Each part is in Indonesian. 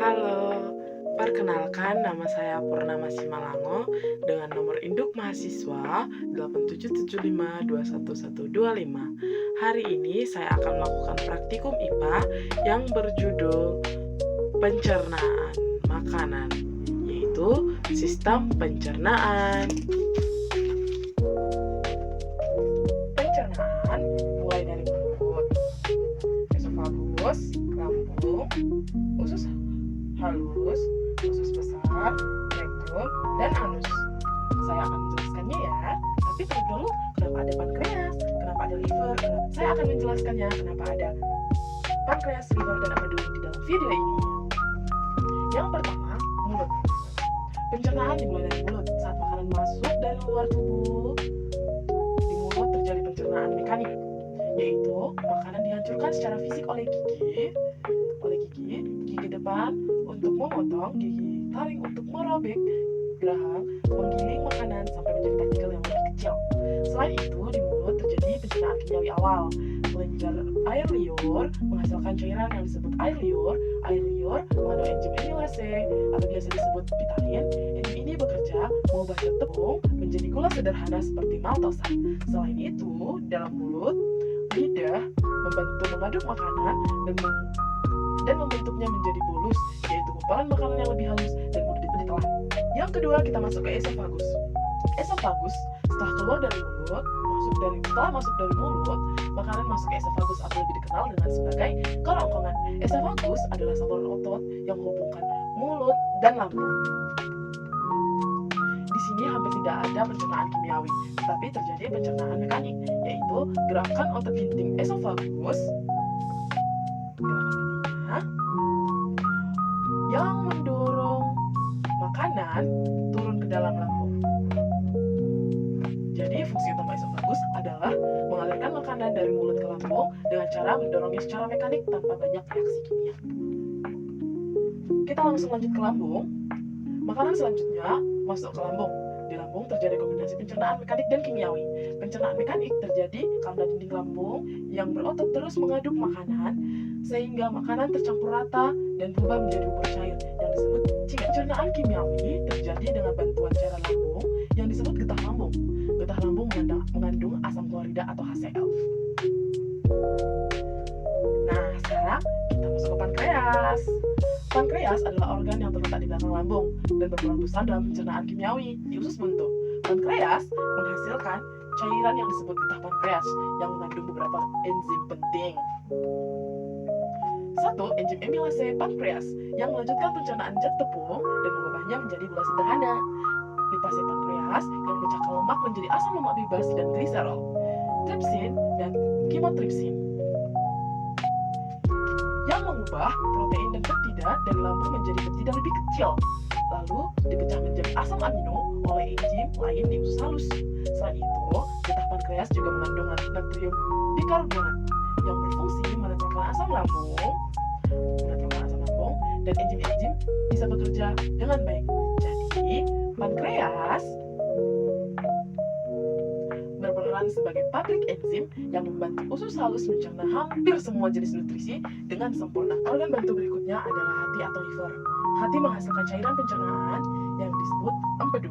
Halo, perkenalkan nama saya Purnama Simalango dengan nomor induk mahasiswa 8775211125. Hari ini saya akan melakukan praktikum IPA yang berjudul pencernaan makanan, yaitu sistem pencernaan. Pencernaan mulai dari mulut, esofagus, lambung, usus halus, usus besar, rektum, dan anus. Saya akan menjelaskannya ya, tapi tahu dulu kenapa ada pankreas, kenapa ada liver. Saya akan menjelaskannya kenapa ada pankreas, liver, dan empedu di dalam video ini. Yang pertama, mulut. Pencernaan dimulai dari mulut. Saat makanan masuk dari luar tubuh, di mulut terjadi pencernaan mekanik, yaitu makanan dihancurkan secara fisik oleh gigi depan untuk memotong, gigi taring untuk merobek geraham, menggiling makanan sampai menjadi partikel yang lebih kecil. Selain itu, di mulut terjadi pencernaan kimiawi awal. Kelenjar air liur menghasilkan cairan yang disebut air liur. Air liur mengandung enzim amilase atau biasa disebut pitanin. Enzim ini bekerja mengubah zat tepung menjadi gula sederhana seperti maltosa. Selain itu, dalam mulut, lidah membantu mengaduk makanan dan membentuknya menjadi bolus, yaitu gumpalan makanan yang lebih halus dan mudah ditelan. Yang kedua, kita masuk ke esofagus. Esofagus setelah masuk dari mulut, makanan masuk ke esofagus atau lebih dikenal dengan sebagai kerongkongan. Esofagus adalah saluran otot yang menghubungkan mulut dan lambung. Di sini hampir tidak ada pencernaan kimiawi, tetapi terjadi pencernaan mekanik, yaitu gerakan otot ginting esofagus yang mendorong makanan turun ke dalam lambung. Jadi fungsi utama esofagus adalah mengalirkan makanan dari mulut ke lambung dengan cara mendorongnya secara mekanik tanpa banyak reaksi kimia. Kita langsung lanjut ke lambung. Makanan selanjutnya masuk ke lambung. Di lambung terjadi kombinasi pencernaan mekanik dan kimiawi. Pencernaan mekanik terjadi karena dinding lambung yang berotot terus mengaduk makanan sehingga makanan tercampur rata dan berubah menjadi bubur cair yang disebut cingak. Pencernaan kimiawi terjadi dengan bantuan cairan lambung yang disebut getah lambung. Getah lambung mengandung asam klorida atau HCl. Nah, sekarang kita masuk ke pankreas. Pankreas adalah organ yang terletak di belakang lambung dan berperan besar dalam pencernaan kimiawi di usus buntu. Pankreas menghasilkan cairan yang disebut getah pankreas yang mengandung beberapa enzim penting. 1. Enzim amilase pankreas yang melanjutkan pencernaan zat tepung dan mengubahnya menjadi gula sederhana. Lipase pankreas yang memecahkan lemak menjadi asam lemak bebas dan gliserol. Tripsin dan chymotrypsin yang mengubah protein dan peptida dari lambung menjadi peptida lebih kecil, lalu dipecah menjadi asam amino oleh enzim lain di usus halus. Selain itu, getah pankreas juga mengandung natrium bikarbonat yang berfungsi menetralkan asam lambung, dan enzim-enzim bisa bekerja dengan baik. Jadi, pankreas berperan sebagai pabrik enzim yang membantu usus halus mencerna hampir semua jenis nutrisi dengan sempurna. Organ bantu berikutnya adalah hati atau liver. Hati menghasilkan cairan pencernaan yang disebut empedu.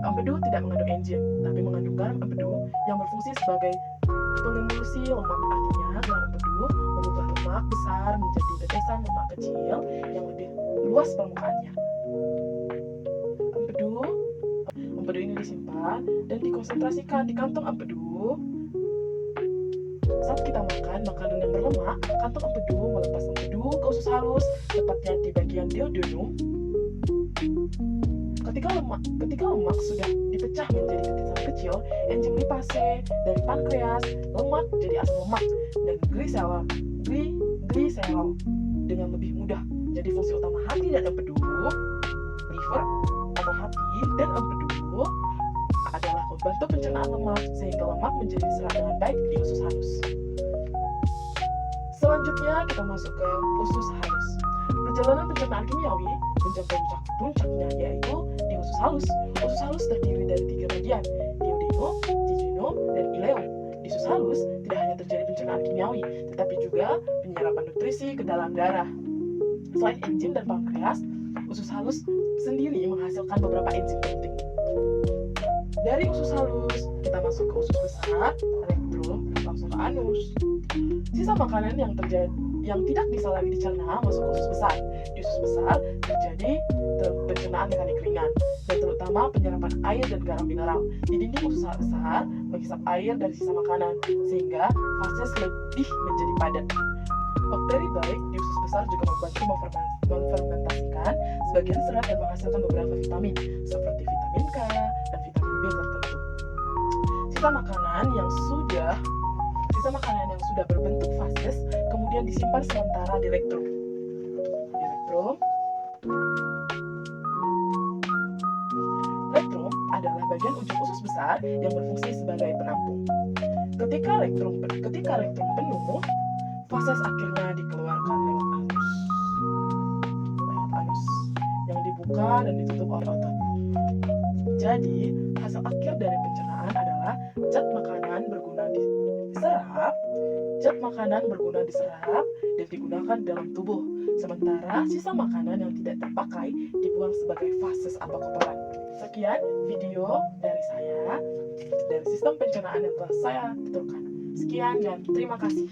Empedu tidak mengandung enzim, tapi mengandung garam empedu yang berfungsi sebagai pengemulsi lemak. Artinya, garam empedu mengubah lemak besar menjadi tetesan lemak kecil yang lebih luas permukaannya. Empedu ini disimpan dan dikonsentrasikan di kantong empedu. Saat kita makan makanan yang berlemak, kantong empedu melepas empedu ke usus halus, tepatnya di bagian duodenum. Ketika lemak sudah dipecah menjadi titisan kecil, enzim lipase dari pankreas lemak jadi asam lemak dan gliserol dengan lebih mudah. Jadi fungsi utama hati dan empedu, liver atau hati dan empedu adalah membantu pencernaan lemak sehingga lemak menjadi diserap dengan baik di usus halus. Selanjutnya kita masuk ke usus halus. Perjalanan pencernaan kimiawi mencapai puncaknya yaitu di usus halus. Usus halus terdiri dari 3 bagian, duodenum, jejunum, dan ileum. Di usus halus tidak hanya terjadi pencernaan kimiawi, tetapi juga penyerapan nutrisi ke dalam darah. Selain enzim dan pankreas, usus halus sendiri menghasilkan beberapa enzim penting. Dari usus halus, kita masuk ke usus besar, rektrum, langsung ke anus. Sisa makanan yang tidak bisa lagi dicerna masuk ke usus besar. Di usus besar terjadi pencernaan mekanik ringan, dan terutama penyerapan air dan garam mineral. Di dinding usus besar menghisap air dari sisa makanan, sehingga fases lebih menjadi padat. Bakteri baik di usus besar juga membantu memfermentasikan sebagian serat dan menghasilkan beberapa vitamin, seperti vitamin K dan vitamin B tertentu. Sisa makanan yang sudah berbentuk fases kemudian disimpan sementara di rektrum. Rektrum adalah bagian ujung usus besar yang berfungsi sebagai penampung. Ketika rektrum penuh, fases akhirnya dikeluarkan lewat anus yang dibuka dan ditutup oleh otot. Jadi, hasil akhir dari pencernaan adalah zat makanan berguna diserap dan digunakan dalam tubuh, sementara sisa makanan yang tidak terpakai dibuang sebagai fases atau kotoran. Sekian video dari saya dari sistem pencernaan yang telah saya tuturkan. Sekian dan terima kasih.